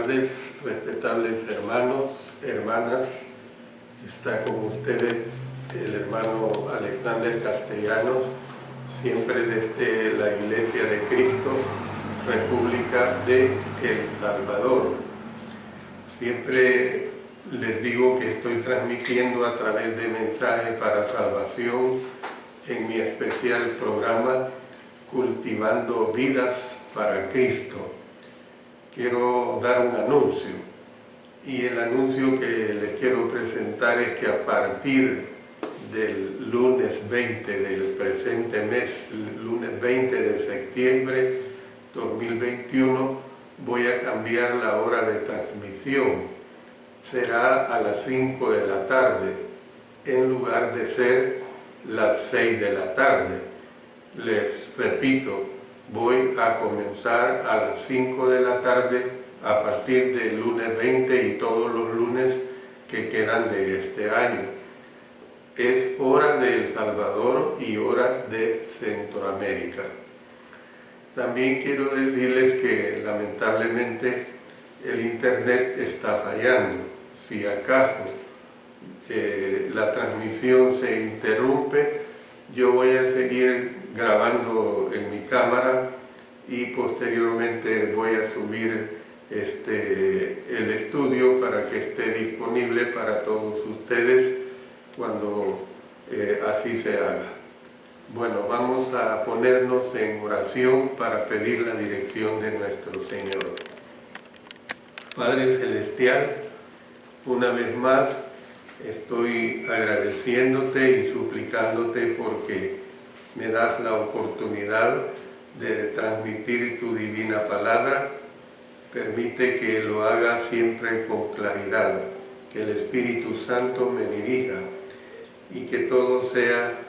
tardes, respetables hermanos, hermanas. Está con ustedes el hermano Alexander Castellanos, siempre desde la Iglesia de Cristo, República de El Salvador. Siempre les digo que estoy transmitiendo a través de Mensaje para Salvación en mi especial programa Cultivando Vidas para Cristo. Quiero dar un anuncio, y el anuncio que les quiero presentar es que a partir del lunes 20 del presente mes, lunes 20 de septiembre 2021, voy a cambiar la hora de transmisión. Será a las 5 de la tarde, en lugar de ser las 6 de la tarde. Les repito, voy a comenzar a las 5 de la tarde a partir del lunes 20 y todos los lunes que quedan de este año. Es hora de El Salvador y hora de Centroamérica. También quiero decirles que lamentablemente el internet está fallando. Si acaso la transmisión se interrumpe, yo voy a seguir grabando en mi cámara y posteriormente voy a subir el estudio para que esté disponible para todos ustedes cuando así se haga. Bueno, vamos a ponernos en oración para pedir la dirección de nuestro Señor. Padre Celestial, una vez más estoy agradeciéndote y suplicándote porque me das la oportunidad de transmitir tu divina palabra. Permite que lo haga siempre con claridad, que el Espíritu Santo me dirija y que todo sea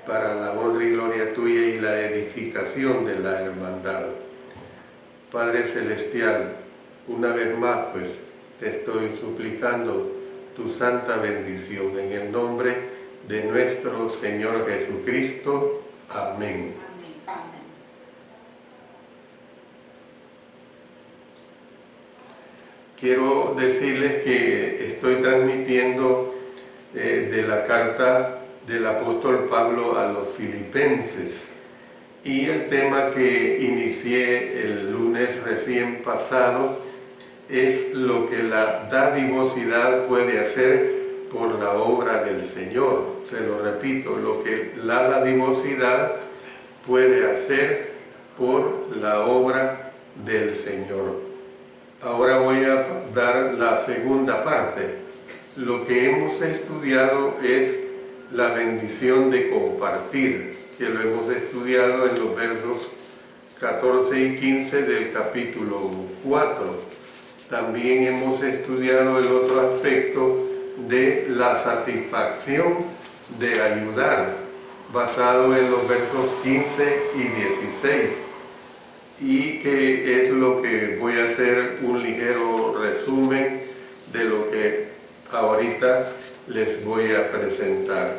para la honra y gloria tuya y la edificación de la hermandad. Padre Celestial, una vez más pues te estoy suplicando tu santa bendición en el nombre de nuestro Señor Jesucristo. Amén. Quiero decirles que estoy transmitiendo de la carta del apóstol Pablo a los filipenses, y el tema que inicié el lunes recién pasado es lo que la dadivosidad puede hacer por la obra del Señor. Se lo repito, lo que la dadivosidad puede hacer por la obra del Señor. Ahora voy a dar la segunda parte. Lo que hemos estudiado es la bendición de compartir, que lo hemos estudiado en los versos 14 y 15 del capítulo 4. También hemos estudiado el otro aspecto de la satisfacción de ayudar, basado en los versos 15 y 16, y que es lo que voy a hacer un ligero resumen de lo que ahorita les voy a presentar.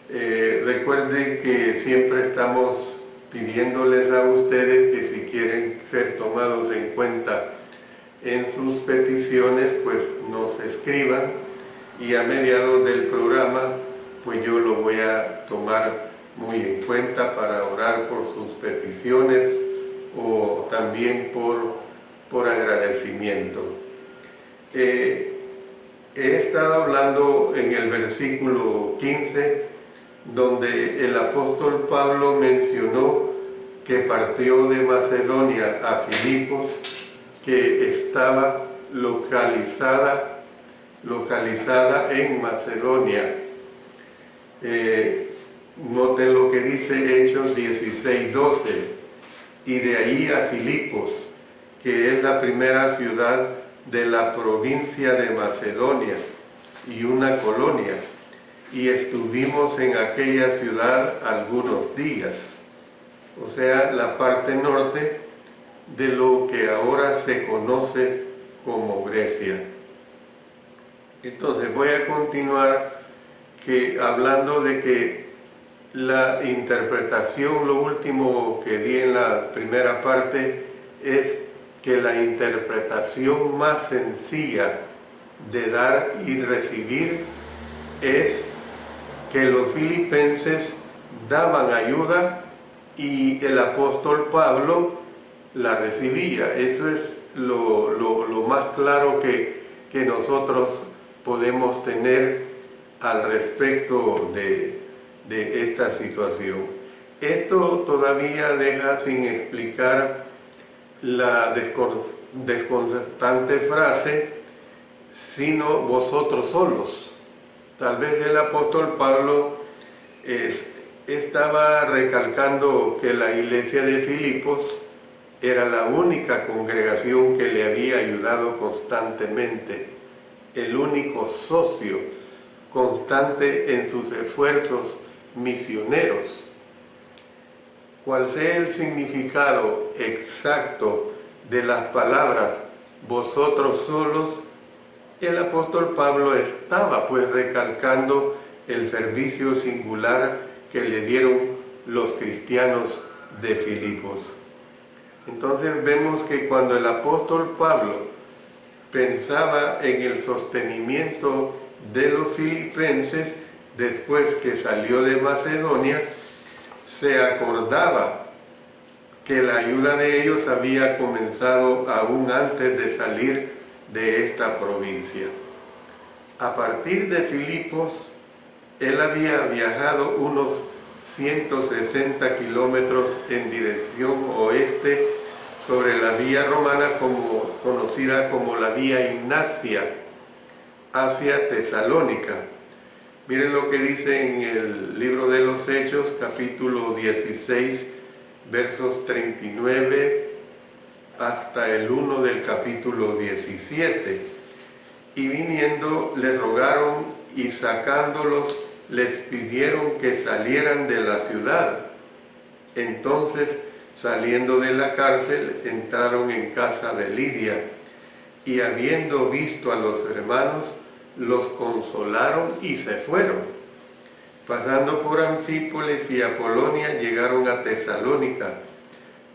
Recuerden que siempre estamos pidiéndoles a ustedes que si quieren ser tomados en cuenta en sus peticiones, pues nos escriban, y a mediados del programa pues yo lo voy a tomar muy en cuenta para orar por sus peticiones o también por agradecimiento. He estado hablando en el versículo 15, donde el apóstol Pablo mencionó que partió de Macedonia a Filipos, que estaba localizada en Macedonia. Noten lo que dice Hechos 16:12, y de ahí a Filipos, que es la primera ciudad de la provincia de Macedonia y una colonia, y estuvimos en aquella ciudad algunos días. O sea, la parte norte de lo que ahora se conoce como Grecia. Entonces voy a continuar hablando de que la interpretación, lo último que di en la primera parte, es que la interpretación más sencilla de dar y recibir es que los filipenses daban ayuda y el apóstol Pablo la recibía. Eso es lo más claro que nosotros podemos tener al respecto de esta situación. Esto todavía deja sin explicar la desconcertante frase, sino vosotros solos. Tal vez el apóstol Pablo estaba recalcando que la iglesia de Filipos era la única congregación que le había ayudado constantemente, el único socio constante en sus esfuerzos misioneros. Cual sea el significado exacto de las palabras vosotros solos, el apóstol Pablo estaba pues recalcando el servicio singular que le dieron los cristianos de Filipos. Entonces vemos que cuando el apóstol Pablo pensaba en el sostenimiento de los filipenses después que salió de Macedonia, se acordaba que la ayuda de ellos había comenzado aún antes de salir de esta provincia. A partir de Filipos, él había viajado unos 160 kilómetros en dirección oeste sobre la vía romana conocida como la vía Ignacia hacia Tesalónica. Miren lo que dice en el libro de los Hechos, capítulo 16, versos 39 hasta el 1 del capítulo 17. Y viniendo les rogaron y sacándolos les pidieron que salieran de la ciudad. Entonces, saliendo de la cárcel, entraron en casa de Lidia y habiendo visto a los hermanos, los consolaron y se fueron. Pasando por Anfípolis y Apolonia, llegaron a Tesalónica,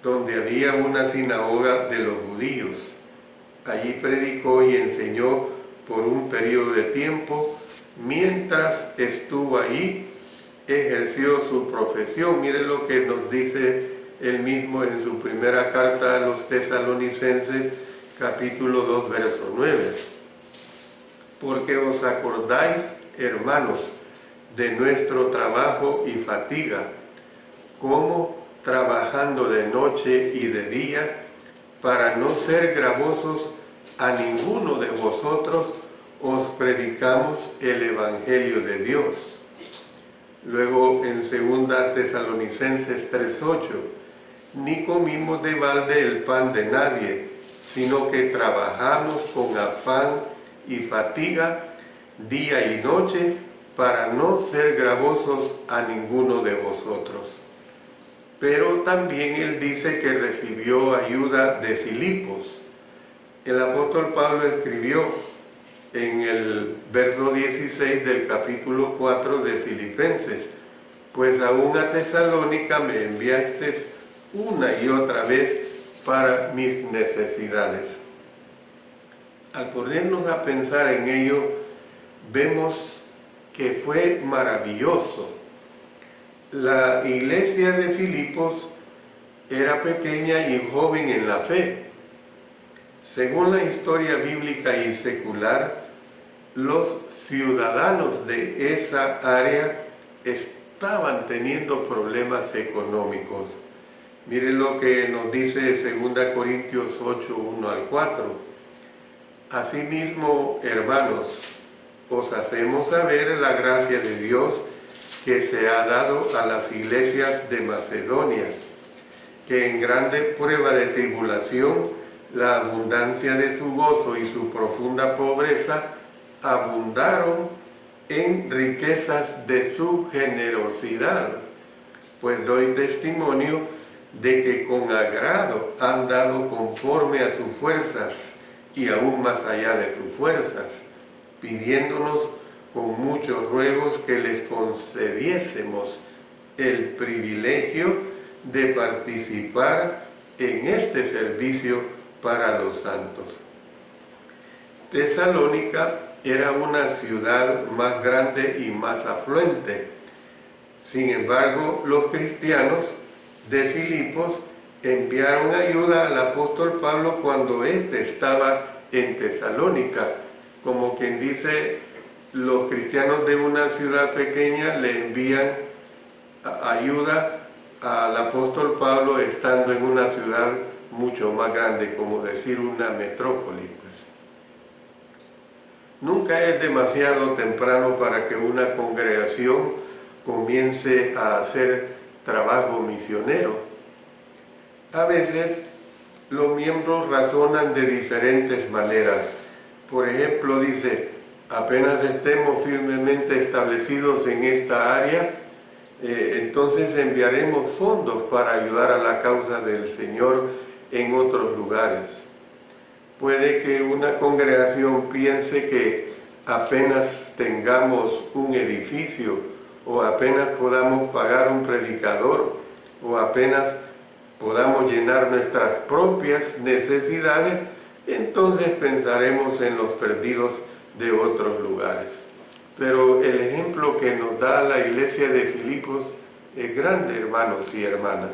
donde había una sinagoga de los judíos. Allí predicó y enseñó por un periodo de tiempo. Mientras estuvo allí, ejerció su profesión. Miren lo que nos dice él mismo en su primera carta a los tesalonicenses, capítulo 2, verso 9. Porque os acordáis, hermanos, de nuestro trabajo y fatiga, como trabajando de noche y de día, para no ser gravosos a ninguno de vosotros, os predicamos el Evangelio de Dios. Luego en 2 Tesalonicenses 3:8, ni comimos de balde el pan de nadie, sino que trabajamos con afán y fatiga día y noche para no ser gravosos a ninguno de vosotros. Pero también él dice que recibió ayuda de Filipos. El apóstol Pablo escribió en el verso 16 del capítulo 4 de Filipenses: pues aún a Tesalónica me enviaste una y otra vez para mis necesidades. Al ponernos a pensar en ello, vemos que fue maravilloso. La iglesia de Filipos era pequeña y joven en la fe. Según la historia bíblica y secular, los ciudadanos de esa área estaban teniendo problemas económicos. Miren lo que nos dice 2 Corintios 8, 1 al 4. Asimismo, hermanos, os hacemos saber la gracia de Dios que se ha dado a las iglesias de Macedonia, que en grande prueba de tribulación, la abundancia de su gozo y su profunda pobreza abundaron en riquezas de su generosidad. Pues doy testimonio de que con agrado han dado conforme a sus fuerzas y aún más allá de sus fuerzas, pidiéndonos con muchos ruegos que les concediésemos el privilegio de participar en este servicio para los santos. Tesalónica era una ciudad más grande y más afluente. Sin embargo, los cristianos de Filipos enviaron ayuda al apóstol Pablo cuando éste estaba en Tesalónica. Como quien dice, los cristianos de una ciudad pequeña le envían ayuda al apóstol Pablo estando en una ciudad mucho más grande, como decir una metrópoli. Nunca es demasiado temprano para que una congregación comience a hacer trabajo misionero. A veces los miembros razonan de diferentes maneras. Por ejemplo, dice, apenas estemos firmemente establecidos en esta área, entonces enviaremos fondos para ayudar a la causa del Señor en otros lugares. Puede que una congregación piense que apenas tengamos un edificio, o apenas podamos pagar un predicador, o apenas podamos llenar nuestras propias necesidades, entonces pensaremos en los perdidos de otros lugares. Pero el ejemplo que nos da la iglesia de Filipos es grande, hermanos y hermanas.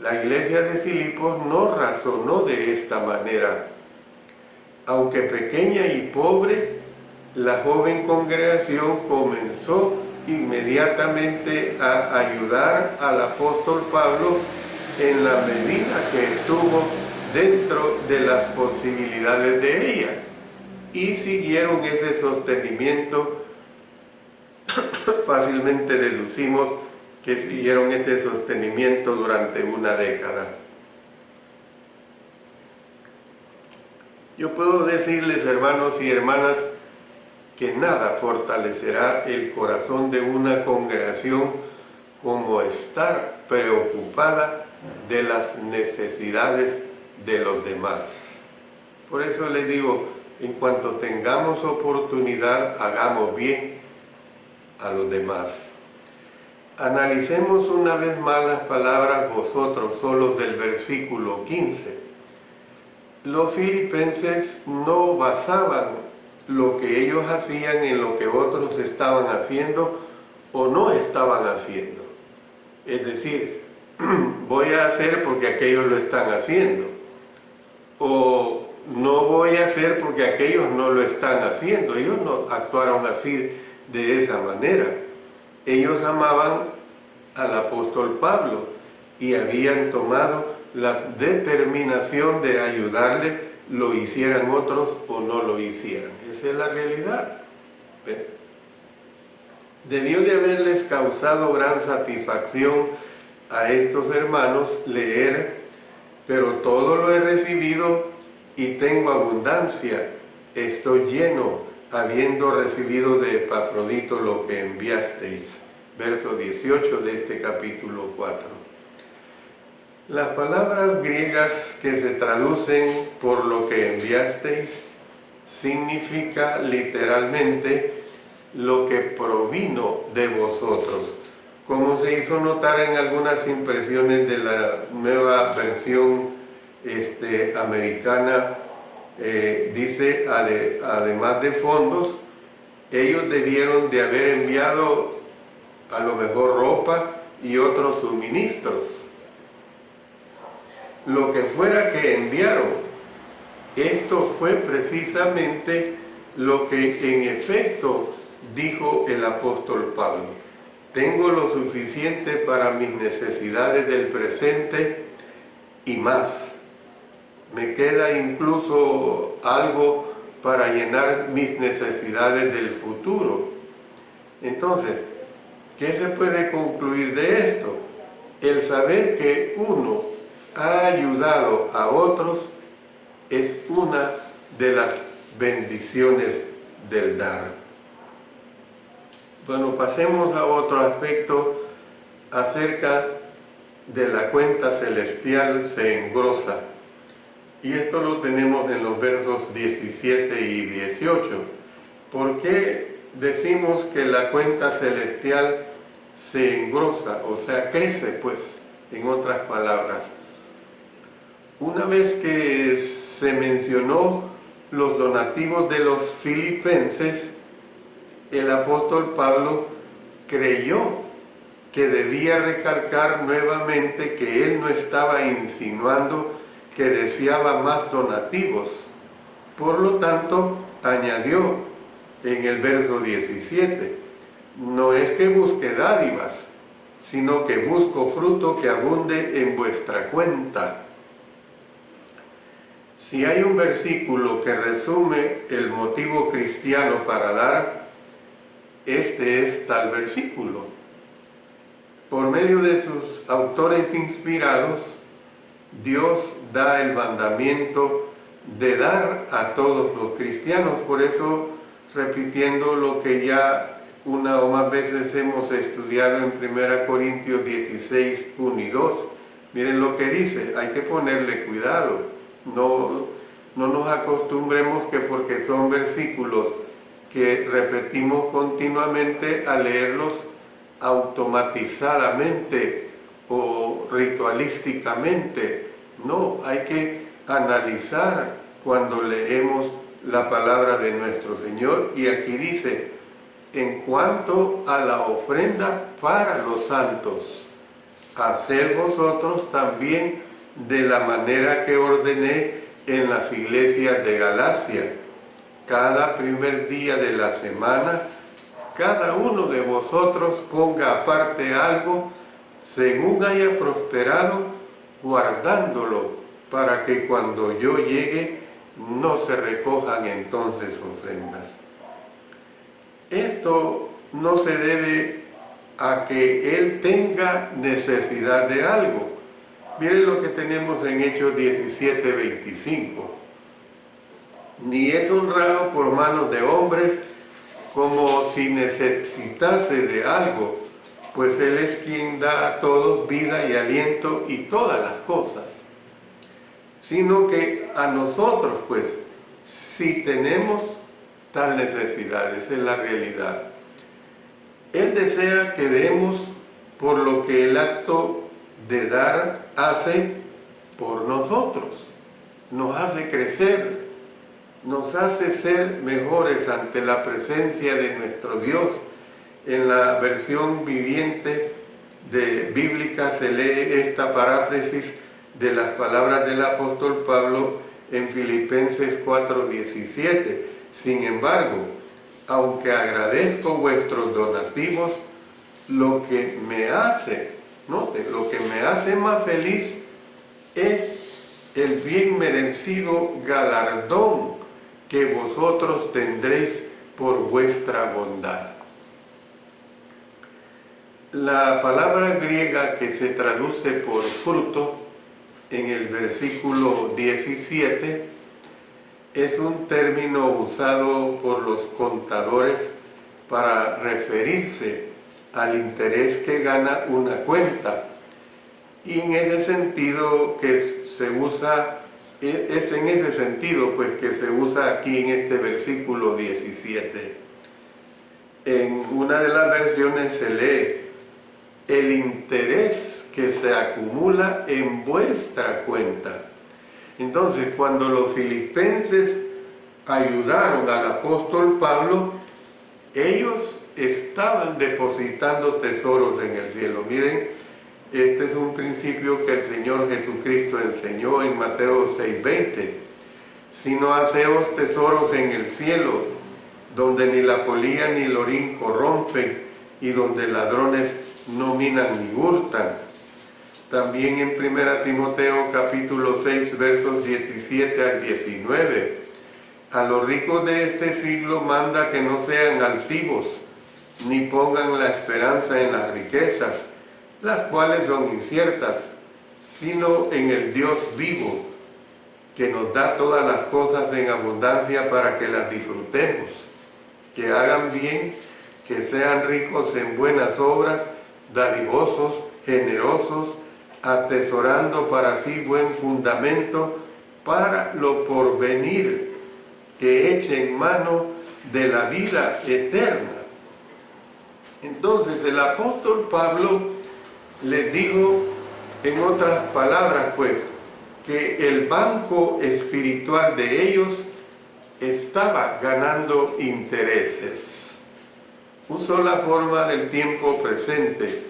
La iglesia de Filipos no razonó de esta manera. Aunque pequeña y pobre, la joven congregación comenzó inmediatamente a ayudar al apóstol Pablo en la medida que estuvo dentro de las posibilidades de ella, y siguieron ese sostenimiento. Fácilmente deducimos que siguieron ese sostenimiento durante una década. Yo puedo decirles, hermanos y hermanas, que nada fortalecerá el corazón de una congregación como estar preocupada de las necesidades de los demás. Por eso les digo, en cuanto tengamos oportunidad, hagamos bien a los demás. Analicemos una vez más las palabras vosotros solos del versículo 15. Los filipenses no basaban lo que ellos hacían en lo que otros estaban haciendo o no estaban haciendo. Es decir, voy a hacer porque aquellos lo están haciendo, o no voy a hacer porque aquellos no lo están haciendo. Ellos no actuaron así, de esa manera. Ellos amaban al apóstol Pablo y habían tomado la determinación de ayudarle, lo hicieran otros o no lo hicieran. Esa es la realidad. ¿Ven? Debió de haberles causado gran satisfacción a estos hermanos leer, pero todo lo he recibido y tengo abundancia, estoy lleno, habiendo recibido de Epafrodito lo que enviasteis. Verso 18 de este capítulo 4. Las palabras griegas que se traducen por lo que enviasteis significa literalmente lo que provino de vosotros. Como se hizo notar en algunas impresiones de la nueva versión americana, dice, además de fondos, ellos debieron de haber enviado a lo mejor ropa y otros suministros. Lo que fuera que enviaron, esto fue precisamente lo que en efecto dijo el apóstol Pablo. Tengo lo suficiente para mis necesidades del presente y más. Me queda incluso algo para llenar mis necesidades del futuro. Entonces, ¿qué se puede concluir de esto? El saber que uno ha ayudado a otros es una de las bendiciones del dar. Bueno, pasemos a otro aspecto acerca de la cuenta celestial se engrosa. Y esto lo tenemos en los versos 17 y 18. ¿Por qué decimos que la cuenta celestial se engrosa? O sea, crece, pues, en otras palabras. una vez que se mencionó los donativos de los filipenses, el apóstol Pablo creyó que debía recalcar nuevamente que él no estaba insinuando que deseaba más donativos. Por lo tanto, añadió en el verso 17, no es que busque dádivas, sino que busco fruto que abunde en vuestra cuenta. Si hay un versículo que resume el motivo cristiano para dar, este es tal versículo. Por medio de sus autores inspirados, Dios da el mandamiento de dar a todos los cristianos. Por eso, repitiendo lo que ya una o más veces hemos estudiado en 1 Corintios 16, 1 y 2, miren lo que dice, hay que ponerle cuidado. No nos acostumbremos que porque son versículos que repetimos continuamente a leerlos automatizadamente o ritualísticamente. No, hay que analizar cuando leemos la palabra de nuestro Señor. Y aquí dice, en cuanto a la ofrenda para los santos, haced vosotros también de la manera que ordené en las iglesias de Galacia. Cada primer día de la semana, cada uno de vosotros ponga aparte algo según haya prosperado, guardándolo, para que cuando yo llegue no se recojan entonces ofrendas. Esto no se debe a que él tenga necesidad de algo. Miren lo que tenemos en Hechos 17:25. Ni es honrado por manos de hombres como si necesitase de algo, pues Él es quien da a todos vida y aliento y todas las cosas. Sino que a nosotros, pues, si tenemos tal necesidad, esa es la realidad. Él desea que demos por lo que el acto de dar hace por nosotros, nos hace crecer, nos hace ser mejores ante la presencia de nuestro Dios. En la versión viviente bíblica se lee esta paráfrasis de las palabras del apóstol Pablo en Filipenses 4:17. Sin embargo, aunque agradezco vuestros donativos, lo que me hace más feliz es el bien merecido galardón que vosotros tendréis por vuestra bondad. La palabra griega que se traduce por fruto en el versículo 17 es un término usado por los contadores para referirse al interés que gana una cuenta. Y en ese sentido que se usa, es en ese sentido pues que se usa aquí en este versículo 17. En una de las versiones se lee, el interés que se acumula en vuestra cuenta. Entonces, cuando los filipenses ayudaron al apóstol Pablo, ellos estaban depositando tesoros en el cielo. Miren, este es un principio que el Señor Jesucristo enseñó en Mateo 6:20. Sino haceos tesoros en el cielo, donde ni la polilla ni el orín corrompen, y donde ladrones no minan ni hurtan. También en 1 Timoteo capítulo 6, versos 17 al 19. A los ricos de este siglo manda que no sean altivos, ni pongan la esperanza en las riquezas, las cuales son inciertas, sino en el Dios vivo, que nos da todas las cosas en abundancia para que las disfrutemos, que hagan bien, que sean ricos en buenas obras, dadivosos, generosos, atesorando para sí buen fundamento para lo porvenir, que echen mano de la vida eterna. Entonces el apóstol Pablo les dijo, en otras palabras, pues, que el banco espiritual de ellos estaba ganando intereses. Usó la forma del tiempo presente,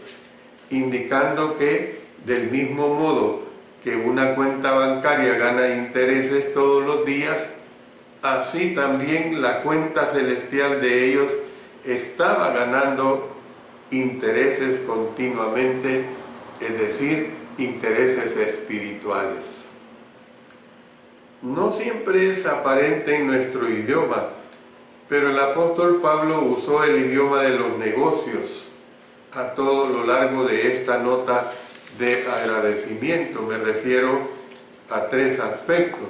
indicando que del mismo modo que una cuenta bancaria gana intereses todos los días, así también la cuenta celestial de ellos estaba ganando intereses continuamente, es decir, intereses espirituales. No siempre es aparente en nuestro idioma, pero el apóstol Pablo usó el idioma de los negocios a todo lo largo de esta nota de agradecimiento. Me refiero a 3 aspectos.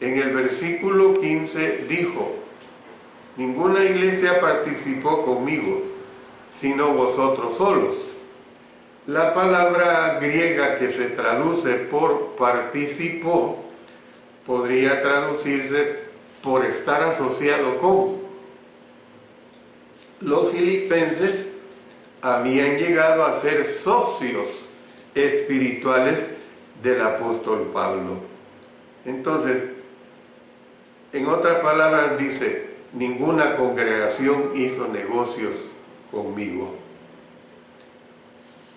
En el versículo 15 dijo: ninguna iglesia participó conmigo, sino vosotros solos. La palabra griega que se traduce por participó podría traducirse por estar asociado con. Los filipenses habían llegado a ser socios espirituales del apóstol Pablo. Entonces, en otras palabras dice, ninguna congregación hizo negocios conmigo.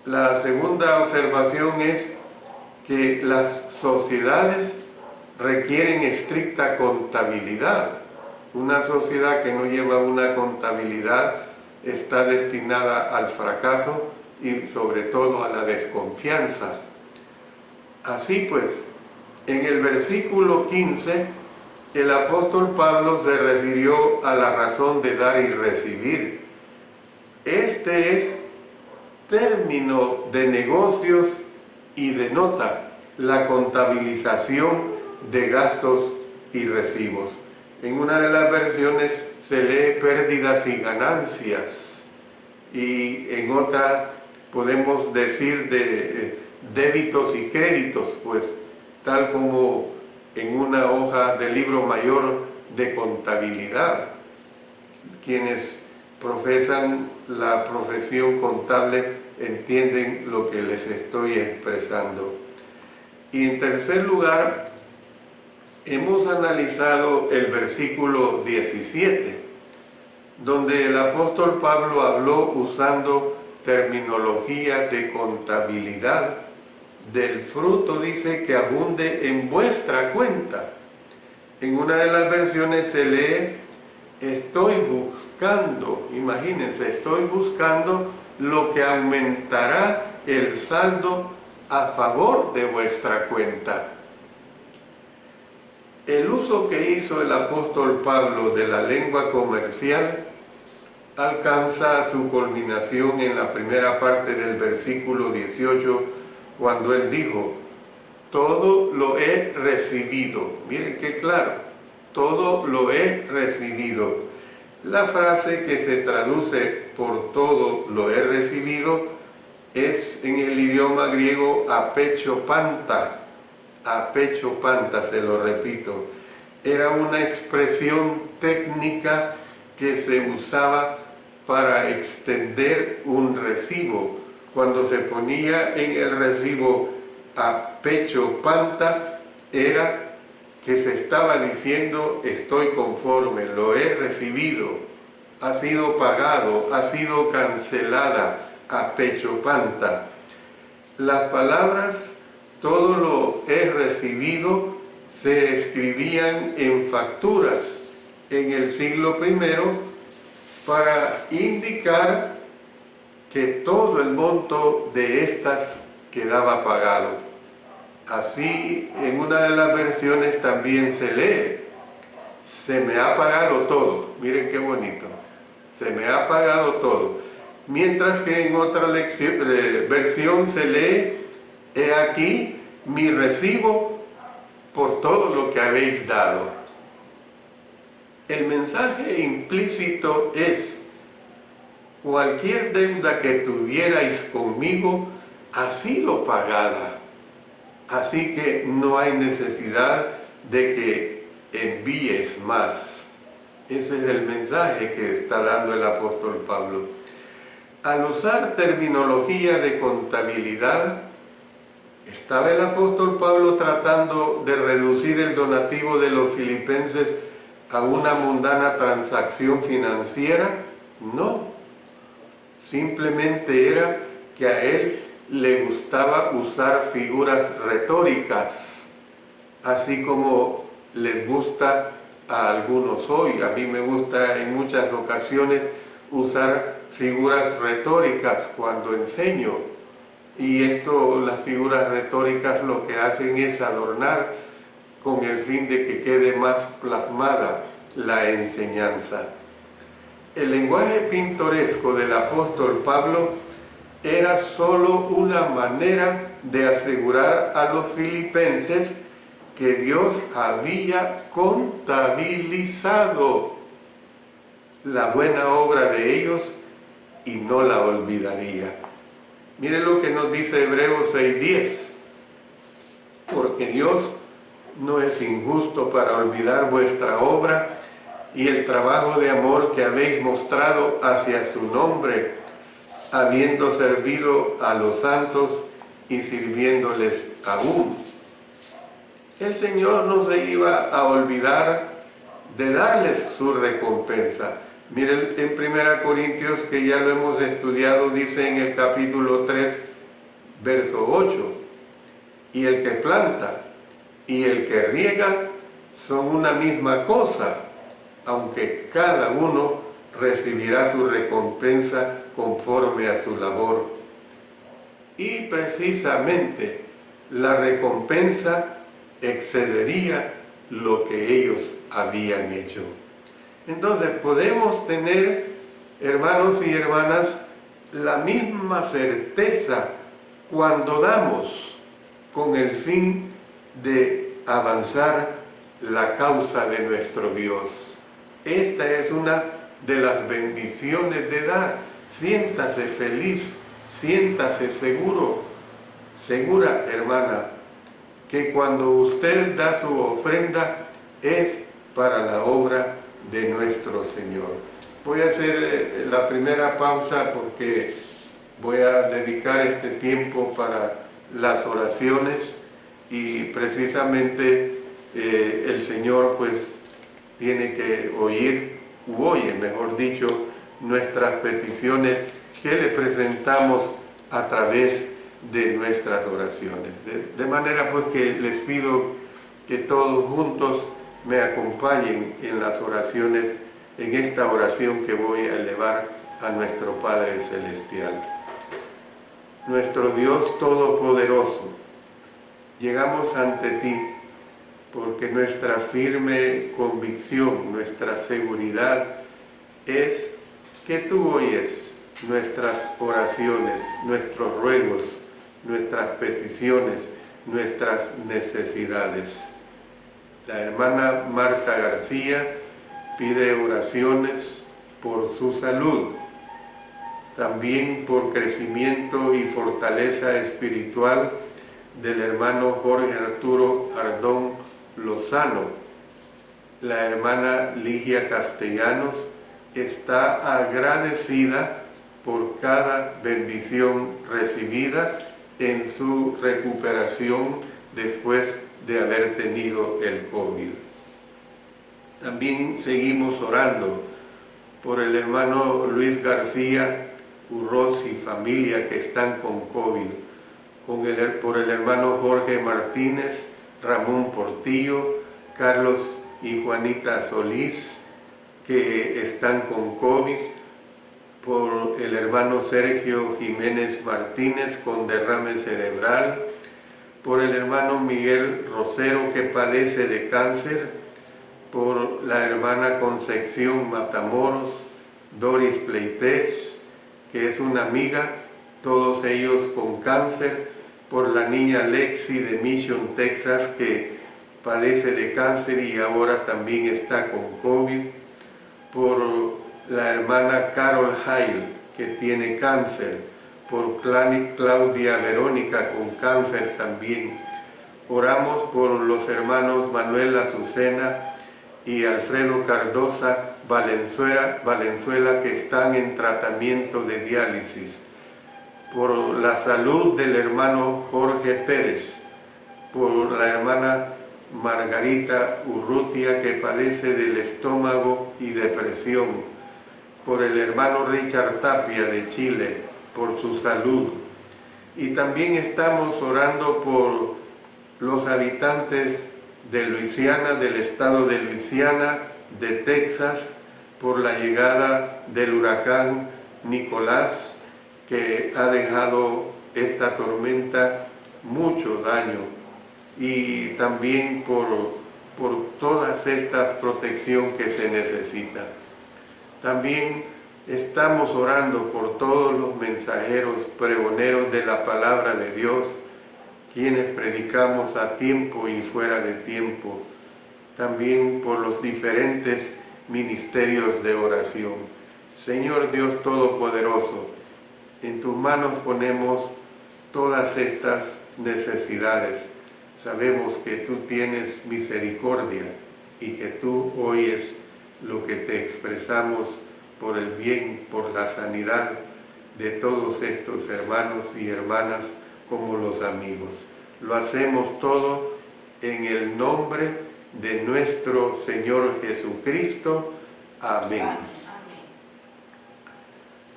La segunda observación es que las sociedades requieren estricta contabilidad. Una sociedad que no lleva una contabilidad está destinada al fracaso y sobre todo a la desconfianza. Así pues, en el versículo 15, el apóstol Pablo se refirió a la razón de dar y recibir. Este es término de negocios y denota la contabilización de gastos y recibos. En una de las versiones se lee pérdidas y ganancias, y en otra podemos decir de débitos y créditos, pues tal como en una hoja del libro mayor de contabilidad. Quienes profesan la profesión contable entienden lo que les estoy expresando. Y en tercer lugar, hemos analizado el versículo 17, donde el apóstol Pablo habló usando terminología de contabilidad del fruto, dice, que abunde en vuestra cuenta. En una de las versiones se lee, estoy buscando, imagínense, estoy buscando lo que aumentará el saldo a favor de vuestra cuenta. El uso que hizo el apóstol Pablo de la lengua comercial alcanza su culminación en la primera parte del versículo 18, cuando él dijo, todo lo he recibido. Miren qué claro, todo lo he recibido. La frase que se traduce por todo lo he recibido es en el idioma griego apechopanta. Apechopanta, se lo repito. Era una expresión técnica que se usaba para extender un recibo. Cuando se ponía en el recibo apechopanta, era que se estaba diciendo estoy conforme, lo he recibido, ha sido pagado, ha sido cancelada, apechopanta. Las palabras todo lo he recibido se escribían en facturas en el siglo I para indicar que todo el monto de estas quedaba pagado. Así, en una de las versiones también se lee, se me ha pagado todo. Miren qué bonito, se me ha pagado todo. Mientras que en otra versión se lee, he aquí mi recibo por todo lo que habéis dado. El mensaje implícito es, cualquier deuda que tuvierais conmigo ha sido pagada. Así que no hay necesidad de que envíes más. Ese es el mensaje que está dando el apóstol Pablo. Al usar terminología de contabilidad, ¿Estaba el apóstol Pablo tratando de reducir el donativo de los filipenses a una mundana transacción financiera? No. Simplemente era que a él le gustaba usar figuras retóricas, así como les gusta a algunos hoy. A mí me gusta en muchas ocasiones usar figuras retóricas cuando enseño. Y las figuras retóricas lo que hacen es adornar con el fin de que quede más plasmada la enseñanza. El lenguaje pintoresco del apóstol Pablo era solo una manera de asegurar a los filipenses que Dios había contabilizado la buena obra de ellos y no la olvidaría. Mire lo que nos dice Hebreos 6:10. Porque Dios no es injusto para olvidar vuestra obra y el trabajo de amor que habéis mostrado hacia su nombre, habiendo servido a los santos y sirviéndoles aún. El Señor no se iba a olvidar de darles su recompensa. Miren en 1 Corintios, que ya lo hemos estudiado, dice en el capítulo 3, verso 8, y el que planta y el que riega son una misma cosa, aunque cada uno recibirá su recompensa conforme a su labor. Y precisamente la recompensa excedería lo que ellos habían hecho. Entonces podemos tener, hermanos y hermanas, la misma certeza cuando damos con el fin de avanzar la causa de nuestro Dios. Esta es una de las bendiciones de dar. Siéntase feliz, siéntase seguro, segura, hermana, que cuando usted da su ofrenda es para la obra de nuestro Señor. Voy a hacer la primera pausa porque voy a dedicar este tiempo para las oraciones y precisamente el Señor pues tiene que oír, u oye, mejor dicho, nuestras peticiones que le presentamos a través de nuestras oraciones. De manera pues que les pido que todos juntos me acompañen en las oraciones, en esta oración que voy a elevar a nuestro Padre Celestial. Nuestro Dios Todopoderoso, llegamos ante ti porque nuestra firme convicción, nuestra seguridad es que tú oyes nuestras oraciones, nuestros ruegos, nuestras peticiones, nuestras necesidades. La hermana Marta García pide oraciones por su salud, también por crecimiento y fortaleza espiritual del hermano Jorge Arturo Ardón Lozano. La hermana Ligia Castellanos está agradecida por cada bendición recibida en su recuperación después de haber tenido el COVID. También seguimos orando por el hermano Luis García Urroz y familia que están con COVID, por el hermano Jorge Martínez, Ramón Portillo, Carlos y Juanita Solís, que están con COVID, por el hermano Sergio Jiménez Martínez con derrame cerebral, por el hermano Miguel Rosero que padece de cáncer, por la hermana Concepción Matamoros, Doris Pleites, que es una amiga, todos ellos con cáncer, por la niña Lexi de Mission, Texas, que padece de cáncer y ahora también está con COVID, por la hermana Carol Hail, que tiene cáncer, por Claudia Verónica con cáncer también. Oramos por los hermanos Manuel Azucena y Alfredo Cardosa Valenzuela que están en tratamiento de diálisis. por la salud del hermano Jorge Pérez, por la hermana Margarita Urrutia, que padece del estómago y depresión, por el hermano Richard Tapia de Chile, por su salud. Y también estamos orando por los habitantes de Luisiana, del estado de Luisiana, de Texas, por la llegada del huracán Nicolás, que ha dejado esta tormenta mucho daño, y también por toda esta protección que se necesita. También estamos orando por todos los mensajeros, pregoneros de la palabra de Dios, quienes predicamos a tiempo y fuera de tiempo. También por los diferentes ministerios de oración. Señor Dios Todopoderoso, en tus manos ponemos todas estas necesidades. Sabemos que tú tienes misericordia y que tú oyes lo que te expresamos por el bien, por la sanidad de todos estos hermanos y hermanas como los amigos. Lo hacemos todo en el nombre de nuestro Señor Jesucristo. Amén.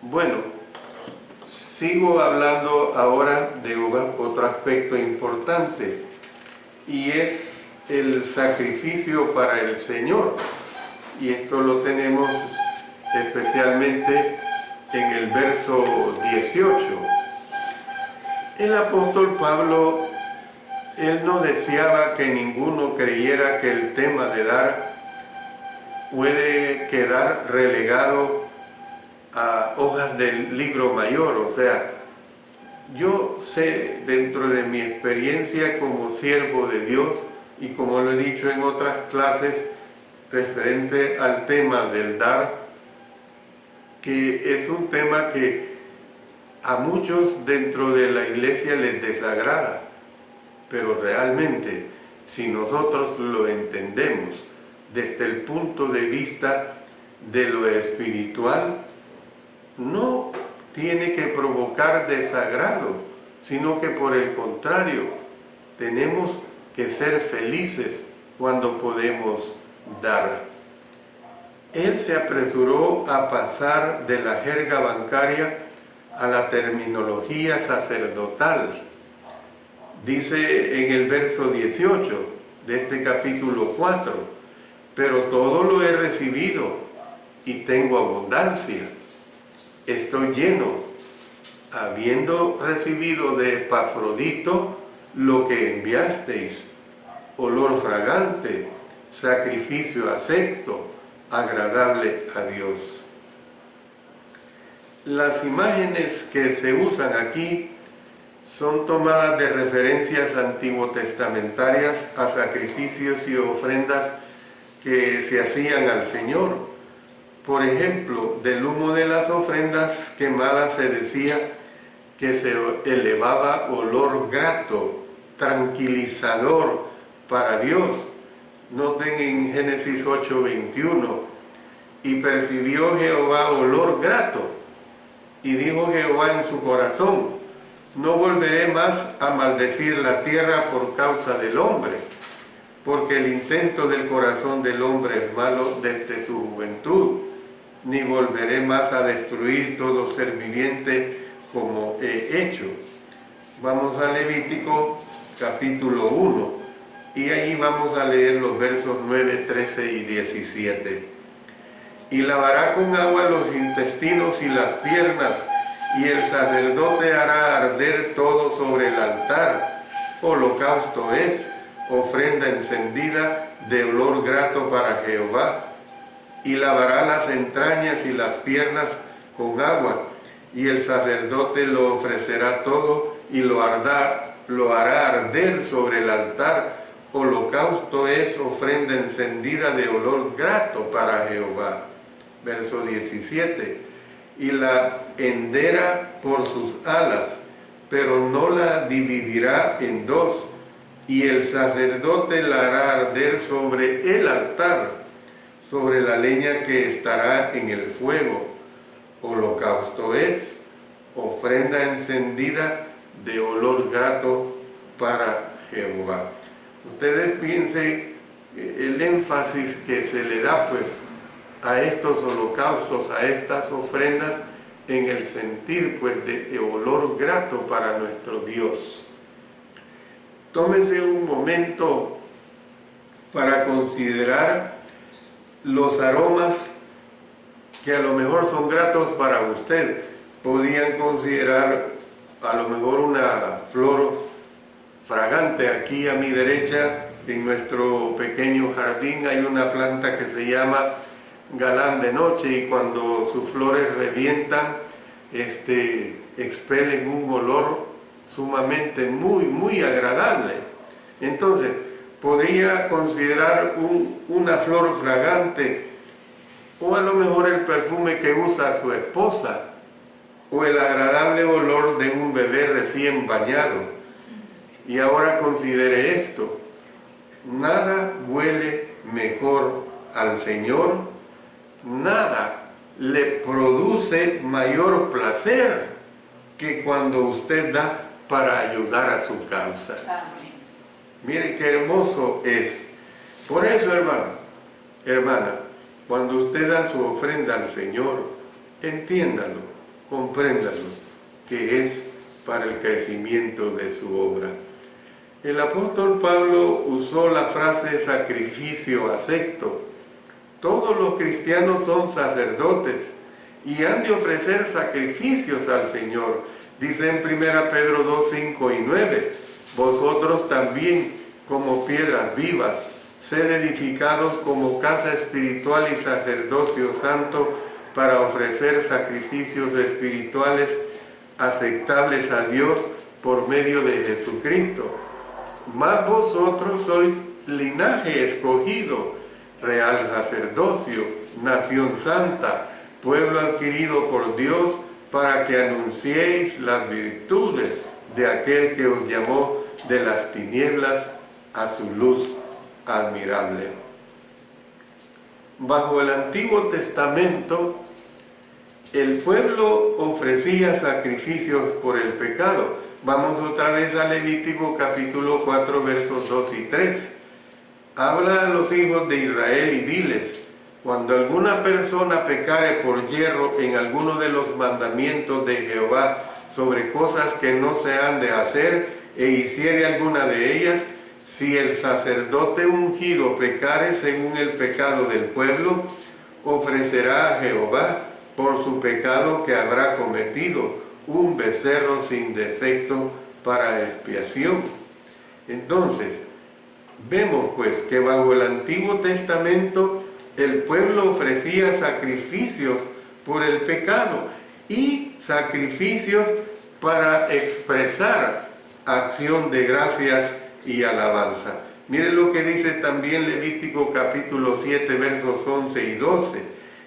Bueno, sigo hablando ahora de otro aspecto importante, y es el sacrificio para el Señor. Y esto lo tenemos especialmente en el verso 18. El apóstol Pablo, él no deseaba que ninguno creyera que el tema de dar puede quedar relegado a hojas del libro mayor. O sea, yo sé, dentro de mi experiencia como siervo de Dios, y como lo he dicho en otras clases referente al tema del dar, que es un tema que a muchos dentro de la iglesia les desagrada, pero realmente, si nosotros lo entendemos desde el punto de vista de lo espiritual, no tiene que provocar desagrado, sino que por el contrario, tenemos que ser felices cuando podemos dar. Él se apresuró a pasar de la jerga bancaria a la terminología sacerdotal. Dice en el verso 18 de este capítulo 4, pero todo lo he recibido y tengo abundancia. Estoy lleno, habiendo recibido de Epafrodito lo que enviasteis, olor fragante, sacrificio acepto, agradable a Dios. Las imágenes que se usan aquí son tomadas de referencias antiguotestamentarias a sacrificios y ofrendas que se hacían al Señor. Por ejemplo, del humo de las ofrendas quemadas se decía que se elevaba olor grato, tranquilizador para Dios. Noten en Génesis 8:21, y percibió Jehová olor grato, y dijo Jehová en su corazón, no volveré más a maldecir la tierra por causa del hombre, porque el intento del corazón del hombre es malo desde su juventud, ni volveré más a destruir todo ser viviente como he hecho. Vamos a Levítico capítulo 1, y ahí vamos a leer los versos 9, 13 y 17. Y lavará con agua los intestinos y las piernas, y el sacerdote hará arder todo sobre el altar. Holocausto es, ofrenda encendida de olor grato para Jehová. Y lavará las entrañas y las piernas con agua, y el sacerdote lo ofrecerá todo, y lo hará arder sobre el altar. Holocausto es, ofrenda encendida de olor grato para Jehová. Verso 17. Y la hendera por sus alas, pero no la dividirá en dos, y el sacerdote la hará arder sobre el altar, sobre la leña que estará en el fuego. Holocausto es, ofrenda encendida de olor grato para Jehová. Ustedes fíjense el énfasis que se le da pues a estos holocaustos, a estas ofrendas, en el sentir pues de olor grato para nuestro Dios. Tómense un momento para considerar los aromas que a lo mejor son gratos para usted. Podrían considerar a lo mejor una flor fragante. Aquí a mi derecha, en nuestro pequeño jardín, hay una planta que se llama galán de noche, y cuando sus flores revientan, expelen un olor sumamente muy agradable. Entonces, podría considerar una flor fragante, o a lo mejor el perfume que usa su esposa, o el agradable olor de un bebé recién bañado. Y ahora considere esto: nada huele mejor al Señor, nada le produce mayor placer que cuando usted da para ayudar a su causa. Amén. Mire qué hermoso es. Por eso, hermana, cuando usted da su ofrenda al Señor, entiéndalo, compréndalo, que es para el crecimiento de su obra. El apóstol Pablo usó la frase sacrificio acepto. Todos los cristianos son sacerdotes y han de ofrecer sacrificios al Señor. Dice en 1 Pedro 2, 5 y 9, vosotros también, como piedras vivas, sed edificados como casa espiritual y sacerdocio santo, para ofrecer sacrificios espirituales aceptables a Dios por medio de Jesucristo. Mas vosotros sois linaje escogido, real sacerdocio, nación santa, pueblo adquirido por Dios, para que anunciéis las virtudes de aquel que os llamó de las tinieblas a su luz admirable. Bajo el Antiguo Testamento, el pueblo ofrecía sacrificios por el pecado. Vamos otra vez a Levítico capítulo 4, versos 2 y 3. Habla a los hijos de Israel y diles: cuando alguna persona pecare por yerro en alguno de los mandamientos de Jehová sobre cosas que no se han de hacer, e hiciere alguna de ellas, si el sacerdote ungido pecare según el pecado del pueblo, ofrecerá a Jehová por su pecado que habrá cometido un becerro sin defecto para expiación. Entonces, vemos pues que bajo el Antiguo Testamento el pueblo ofrecía sacrificios por el pecado y sacrificios para expresar acción de gracias y alabanza. Mire lo que dice también Levítico capítulo 7, versos 11 y 12.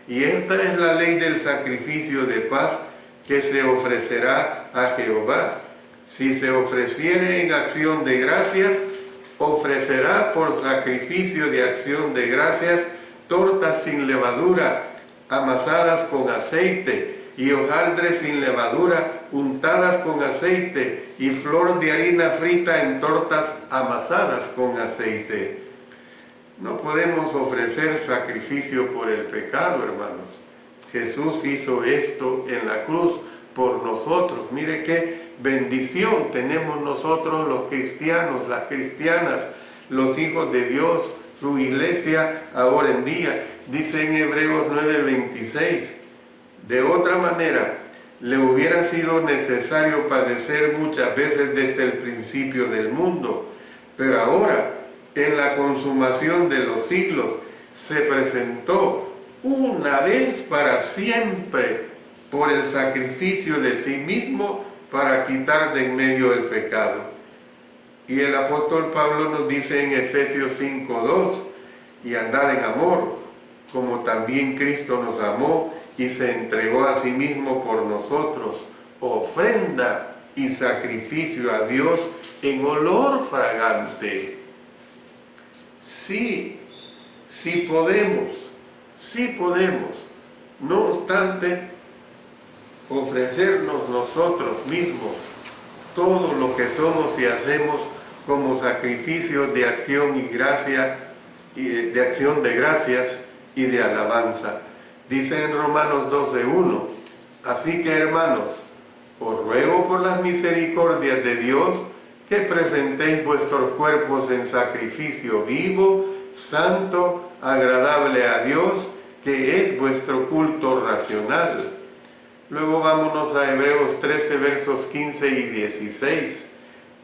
Y esta es la ley del sacrificio de paz que se ofrecerá a Jehová. Si se ofreciere en acción de gracias, ofrecerá por sacrificio de acción de gracias tortas sin levadura, amasadas con aceite, y hojaldres sin levadura, untadas con aceite, y flor de harina frita en tortas amasadas con aceite. No podemos ofrecer sacrificio por el pecado, hermanos. Jesús hizo esto en la cruz por nosotros. Mire qué bendición tenemos nosotros los cristianos, las cristianas, los hijos de Dios, su iglesia ahora en día. Dice en Hebreos 9:26, de otra manera, le hubiera sido necesario padecer muchas veces desde el principio del mundo, pero ahora, en la consumación de los siglos, se presentó una vez para siempre por el sacrificio de sí mismo para quitar de en medio el pecado. Y el apóstol Pablo nos dice en Efesios 5:2, y andad en amor, como también Cristo nos amó y se entregó a sí mismo por nosotros, ofrenda y sacrificio a Dios en olor fragante. Sí podemos. No obstante, ofrecernos nosotros mismos todo lo que somos y hacemos como sacrificios de acción y gracia, de acción de gracias y de alabanza. Dice en Romanos 12:1, así que hermanos, os ruego por las misericordias de Dios que presentéis vuestros cuerpos en sacrificio vivo, santo, agradable a Dios, que es vuestro culto racional. Luego vámonos a Hebreos 13, versos 15 y 16.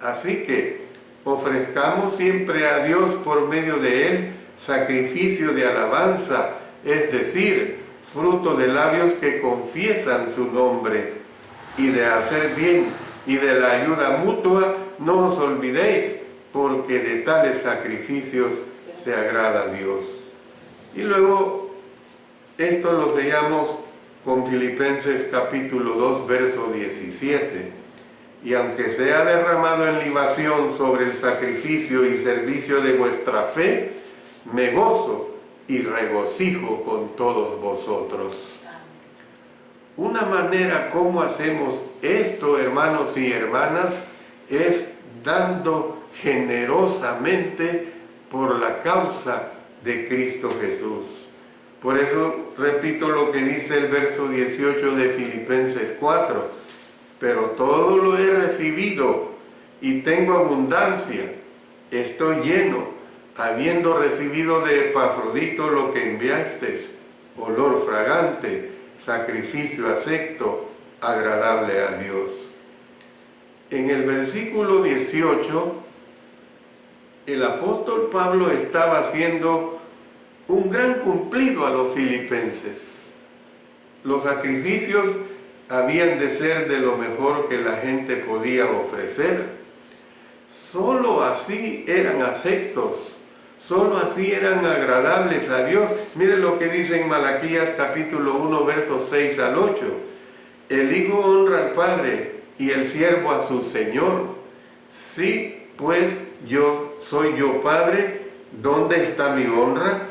Así que ofrezcamos siempre a Dios por medio de Él sacrificio de alabanza, es decir, fruto de labios que confiesan su nombre, y de hacer bien y de la ayuda mutua no os olvidéis, porque de tales sacrificios se agrada a Dios. Y luego esto lo sellamos con Filipenses capítulo 2, verso 17. Y aunque sea derramado en libación sobre el sacrificio y servicio de vuestra fe, me gozo y regocijo con todos vosotros. Una manera como hacemos esto, hermanos y hermanas, es dando generosamente por la causa de Cristo Jesús. Por eso repito lo que dice el verso 18 de Filipenses 4. Pero todo lo he recibido y tengo abundancia, estoy lleno, habiendo recibido de Epafrodito lo que enviasteis, olor fragante, sacrificio acepto, agradable a Dios. En el versículo 18, el apóstol Pablo estaba haciendo un gran cumplido a los filipenses. Los sacrificios habían de ser de lo mejor que la gente podía ofrecer. Solo así eran aceptos, solo así eran agradables a Dios. Miren lo que dice en Malaquías capítulo 1, versos 6 al 8. El hijo honra al padre y el siervo a su señor. Sí, pues soy yo padre, ¿dónde está mi honra?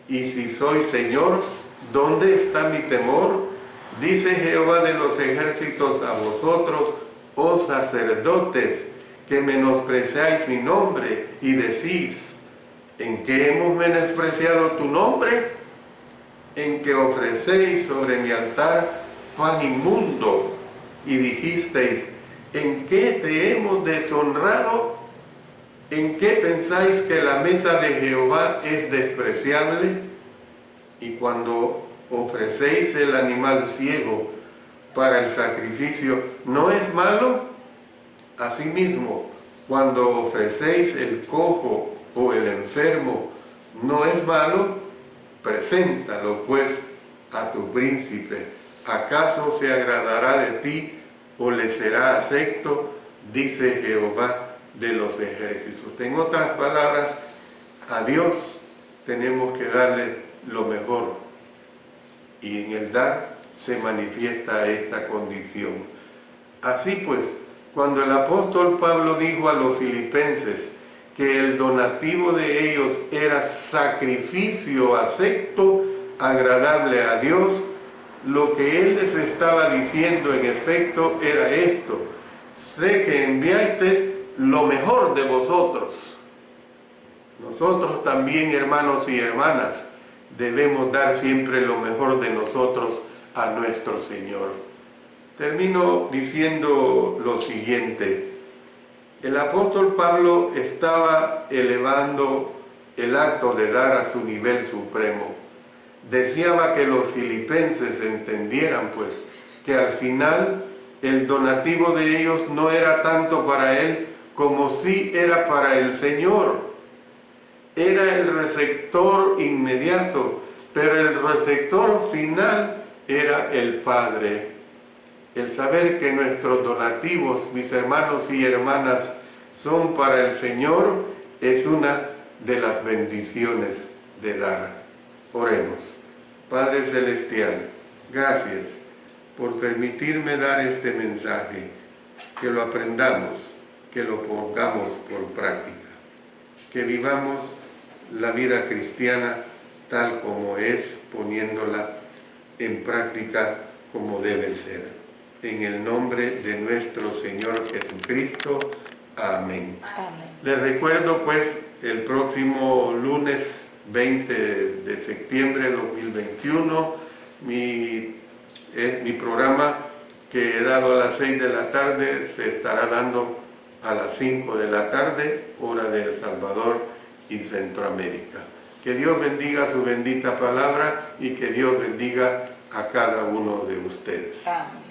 Y si soy señor, ¿dónde está mi temor? Dice Jehová de los ejércitos a vosotros, oh sacerdotes, que menospreciáis mi nombre y decís, ¿en qué hemos menospreciado tu nombre? En que ofrecéis sobre mi altar pan inmundo, y dijisteis, ¿en qué te hemos deshonrado? ¿En qué pensáis que la mesa de Jehová es despreciable? Y cuando ofrecéis el animal ciego para el sacrificio, ¿no es malo? Asimismo, cuando ofrecéis el cojo o el enfermo, ¿no es malo? Preséntalo pues a tu príncipe. ¿Acaso se agradará de ti o le será acepto? Dice Jehová de los ejércitos. En otras palabras, a Dios tenemos que darle lo mejor, y en el dar se manifiesta esta condición. Así pues, cuando el apóstol Pablo dijo a los filipenses que el donativo de ellos era sacrificio acepto, agradable a Dios, lo que él les estaba diciendo en efecto era esto: sé que enviasteis lo mejor de vosotros. Nosotros también, hermanos y hermanas, debemos dar siempre lo mejor de nosotros a nuestro Señor. Termino diciendo lo siguiente. El apóstol Pablo estaba elevando el acto de dar a su nivel supremo. Deseaba que los filipenses entendieran, pues, que al final el donativo de ellos no era tanto para él como sí era para el Señor. Era el receptor inmediato, pero el receptor final era el Padre. El saber que nuestros donativos, mis hermanos y hermanas, son para el Señor es una de las bendiciones de dar. Oremos. Padre Celestial, gracias por permitirme dar este mensaje, que lo aprendamos, que lo pongamos por práctica, que vivamos la vida cristiana tal como es, poniéndola en práctica como debe ser. en el nombre de nuestro Señor Jesucristo. Amén. Amén. Les recuerdo pues el próximo lunes 20 de septiembre de 2021 mi programa que he dado a las 6 de la tarde se estará dando a las 5 de la tarde, hora de El Salvador y Centroamérica. Que Dios bendiga su bendita palabra y que Dios bendiga a cada uno de ustedes. Amén.